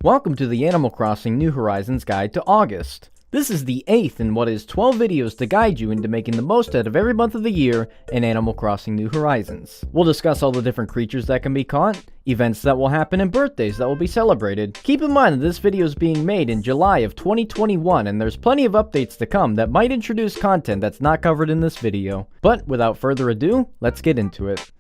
Welcome to the Animal Crossing New Horizons Guide to August. This is the 8th in what is 12 videos to guide you into making the most out of every month of the year in Animal Crossing New Horizons. We'll discuss all the different creatures that can be caught, events that will happen, and birthdays that will be celebrated. Keep in mind that this video is being made in July of 2021 and there's plenty of updates to come that might introduce content that's not covered in this video. But without further ado, let's get into it.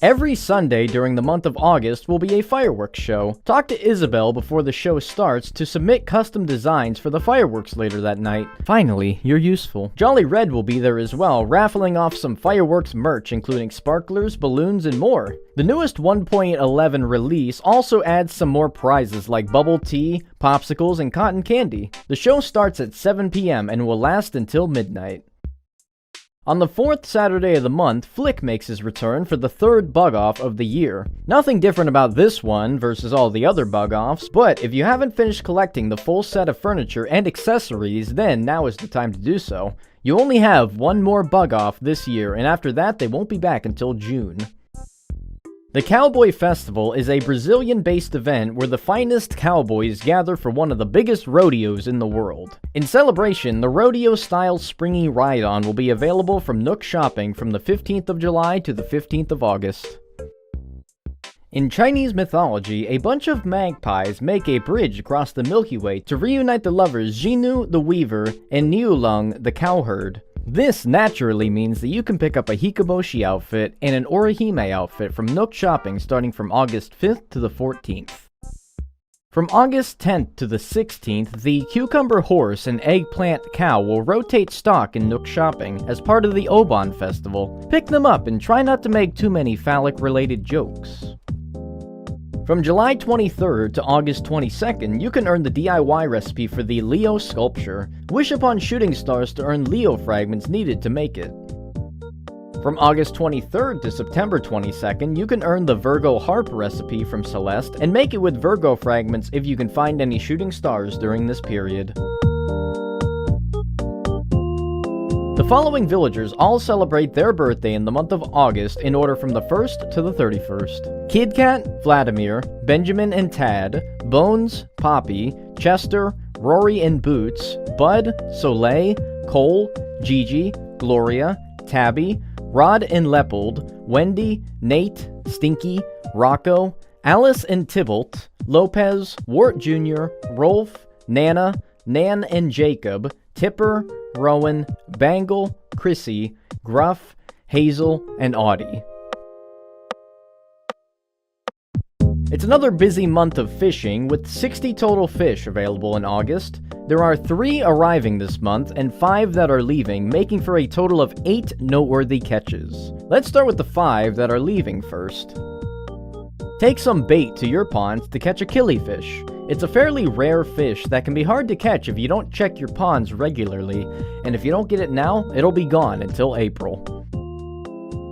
Every Sunday during the month of August will be a fireworks show. Talk to Isabel before the show starts to submit custom designs for the fireworks later that night. Finally, you're useful. Jolly Red will be there as well, raffling off some fireworks merch including sparklers, balloons, and more. The newest 1.11 release also adds some more prizes like bubble tea, popsicles, and cotton candy. The show starts at 7 p.m. and will last until midnight. On the 4th Saturday of the month, Flick makes his return for the 3rd bug-off of the year. Nothing different about this one versus all the other bug-offs, but if you haven't finished collecting the full set of furniture and accessories, then now is the time to do so. You only have one more bug-off this year, and after that they won't be back until June. The Cowboy Festival is a Brazilian-based event where the finest cowboys gather for one of the biggest rodeos in the world. In celebration, the rodeo-style springy ride-on will be available from Nook Shopping from the 15th of July to the 15th of August. In Chinese mythology, a bunch of magpies make a bridge across the Milky Way to reunite the lovers Xinu the Weaver and Niulung the Cowherd. This naturally means that you can pick up a Hikoboshi outfit and an Orihime outfit from Nook Shopping starting from August 5th to the 14th. From August 10th to the 16th, the Cucumber Horse and Eggplant Cow will rotate stock in Nook Shopping as part of the Obon Festival. Pick them up and try not to make too many phallic-related jokes. From July 23rd to August 22nd, you can earn the DIY recipe for the Leo sculpture. Wish upon shooting stars to earn Leo fragments needed to make it. From August 23rd to September 22nd, you can earn the Virgo harp recipe from Celeste and make it with Virgo fragments if you can find any shooting stars during this period. The following villagers all celebrate their birthday in the month of August in order from the 1st to the 31st. Kid Cat, Vladimir, Benjamin and Tad, Bones, Poppy, Chester, Rory and Boots, Bud, Soleil, Cole, Gigi, Gloria, Tabby, Rod and Leopold, Wendy, Nate, Stinky, Rocco, Alice and Tybalt, Lopez, Wart Jr., Rolf, Nana, Nan and Jacob, Tipper, Rowan, Bangle, Chrissy, Gruff, Hazel, and Audie. It's another busy month of fishing, with 60 total fish available in August. There are 3 arriving this month and 5 that are leaving, making for a total of 8 noteworthy catches. Let's start with the 5 that are leaving first. Take some bait to your ponds to catch a killifish. It's a fairly rare fish that can be hard to catch if you don't check your ponds regularly, and if you don't get it now, it'll be gone until April.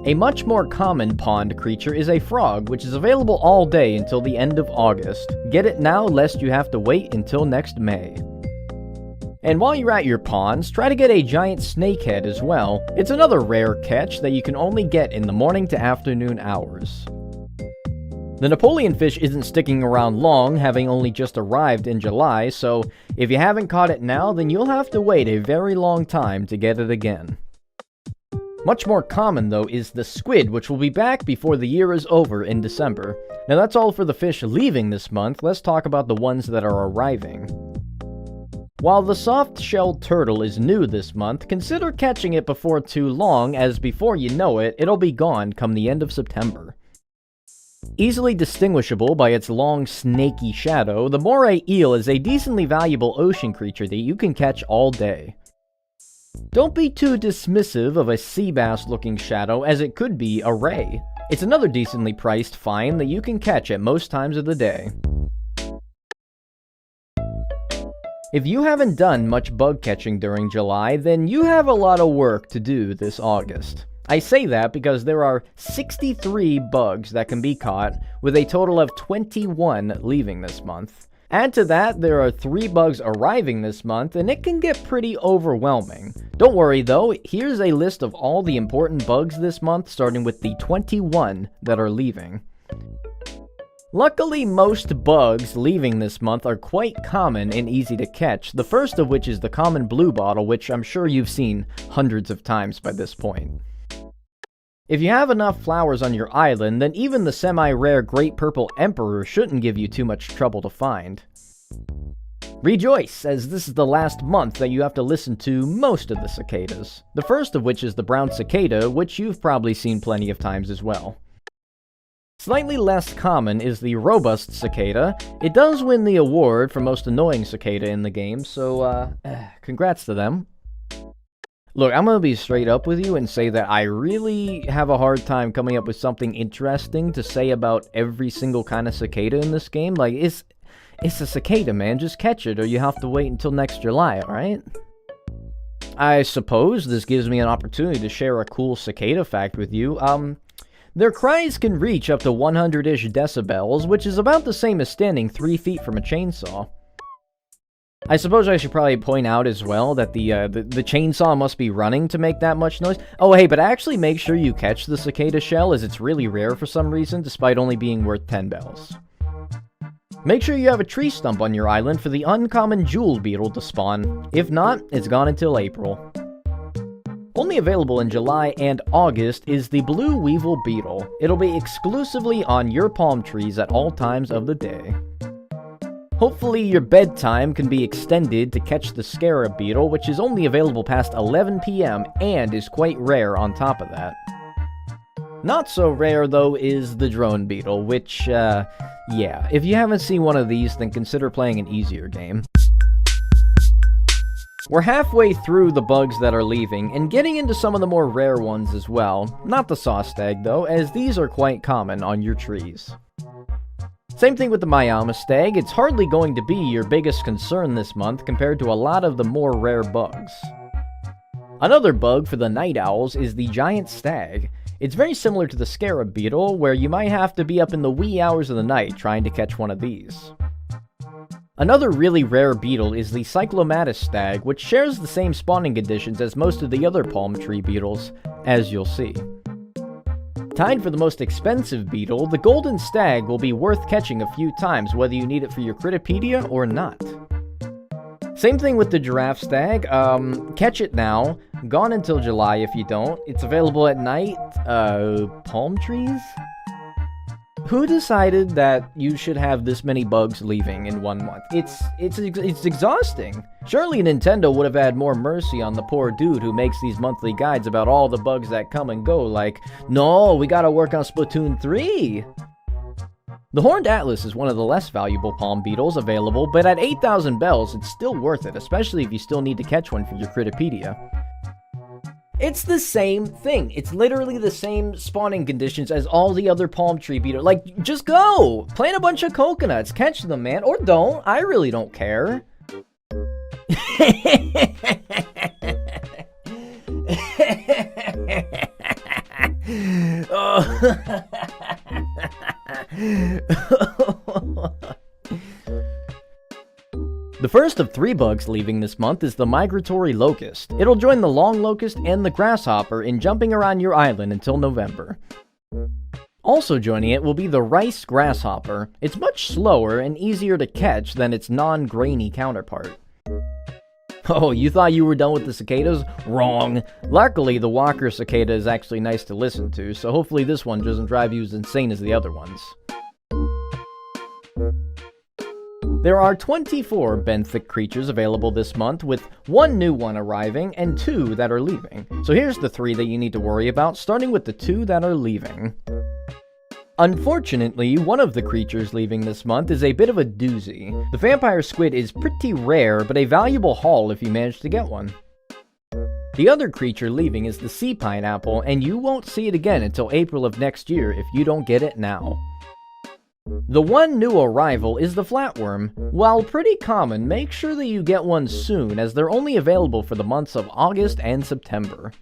A much more common pond creature is a frog, which is available all day until the end of August. Get it now lest you have to wait until next May. And while you're at your ponds, try to get a giant snakehead as well. It's another rare catch that you can only get in the morning to afternoon hours. The Napoleon fish isn't sticking around long, having only just arrived in July, so if you haven't caught it now, then you'll have to wait a very long time to get it again. Much more common, though, is the squid, which will be back before the year is over in December. Now that's all for the fish leaving this month. Let's talk about the ones that are arriving. While the soft-shelled turtle is new this month, consider catching it before too long, as before you know it, it'll be gone come the end of September. Easily distinguishable by its long, snaky shadow, the moray eel is a decently valuable ocean creature that you can catch all day. Don't be too dismissive of a sea bass-looking shadow, as it could be a ray. It's another decently priced find that you can catch at most times of the day. If you haven't done much bug catching during July, then you have a lot of work to do this August. I say that because there are 63 bugs that can be caught, with a total of 21 leaving this month. Add to that, there are 3 bugs arriving this month, and it can get pretty overwhelming. Don't worry though, here's a list of all the important bugs this month, starting with the 21 that are leaving. Luckily, most bugs leaving this month are quite common and easy to catch, the first of which is the common blue bottle, which I'm sure you've seen hundreds of times by this point. If you have enough flowers on your island, then even the semi-rare Great Purple Emperor shouldn't give you too much trouble to find. Rejoice, as this is the last month that you have to listen to most of the cicadas, the first of which is the brown cicada, which you've probably seen plenty of times as well. Slightly less common is the robust cicada. It does win the award for most annoying cicada in the game, so congrats to them. Look, I'm gonna be straight up with you and say that I really have a hard time coming up with something interesting to say about every single kind of cicada in this game. Like, it's a cicada, man. Just catch it, or you have to wait until next July, alright? I suppose this gives me an opportunity to share a cool cicada fact with you. Their cries can reach up to 100-ish decibels, which is about the same as standing 3 feet from a chainsaw. I suppose I should probably point out as well that the chainsaw must be running to make that much noise. Oh hey, but actually make sure you catch the cicada shell, as it's really rare for some reason, despite only being worth 10 bells. Make sure you have a tree stump on your island for the uncommon jewel beetle to spawn. If not, it's gone until April. Only available in July and August is the blue weevil beetle. It'll be exclusively on your palm trees at all times of the day. Hopefully your bedtime can be extended to catch the scarab beetle, which is only available past 11 PM and is quite rare on top of that. Not so rare though is the drone beetle, which, yeah, if you haven't seen one of these, then consider playing an easier game. We're halfway through the bugs that are leaving, and getting into some of the more rare ones as well. Not the saw stag though, as these are quite common on your trees. Same thing with the Miami stag, it's hardly going to be your biggest concern this month compared to a lot of the more rare bugs. Another bug for the night owls is the giant stag. It's very similar to the scarab beetle, where you might have to be up in the wee hours of the night trying to catch one of these. Another really rare beetle is the cyclomatus stag, which shares the same spawning conditions as most of the other palm tree beetles, as you'll see. Tied for the most expensive beetle, the golden stag will be worth catching a few times whether you need it for your Critterpedia or not. Same thing with the giraffe stag, catch it now, gone until July if you don't, it's available at night, palm trees? Who decided that you should have this many bugs leaving in 1 month? It's exhausting. Surely Nintendo would have had more mercy on the poor dude who makes these monthly guides about all the bugs that come and go, like, no, we gotta work on Splatoon 3! The Horned Atlas is one of the less valuable palm beetles available, but at 8,000 bells, it's still worth it, especially if you still need to catch one for your Critterpedia. It's the same thing. It's literally the same spawning conditions as all the other palm tree beetles. Like, just go! Plant a bunch of coconuts, catch them, man. Or don't. I really don't care. The first of 3 bugs leaving this month is the migratory locust. It'll join the long locust and the grasshopper in jumping around your island until November. Also joining it will be the rice grasshopper. It's much slower and easier to catch than its non-grainy counterpart. Oh, you thought you were done with the cicadas? Wrong. Luckily, the walker cicada is actually nice to listen to, so hopefully this one doesn't drive you as insane as the other ones. There are 24 benthic creatures available this month, with 1 new one arriving and 2 that are leaving. So here's the 3 that you need to worry about, starting with the 2 that are leaving. Unfortunately, one of the creatures leaving this month is a bit of a doozy. The vampire squid is pretty rare, but a valuable haul if you manage to get one. The other creature leaving is the sea pineapple, and you won't see it again until April of next year if you don't get it now. The one new arrival is the flatworm. While pretty common, make sure that you get one soon, as they're only available for the months of August and September.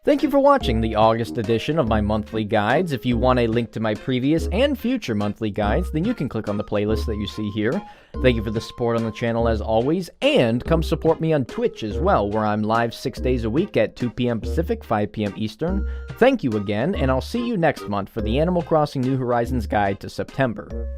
Thank you for watching the August edition of my monthly guides. If you want a link to my previous and future monthly guides, then you can click on the playlist that you see here. Thank you for the support on the channel as always, and come support me on Twitch as well, where I'm live 6 days a week at 2 p.m. Pacific, 5 p.m. Eastern. Thank you again, and I'll see you next month for the Animal Crossing New Horizons guide to September.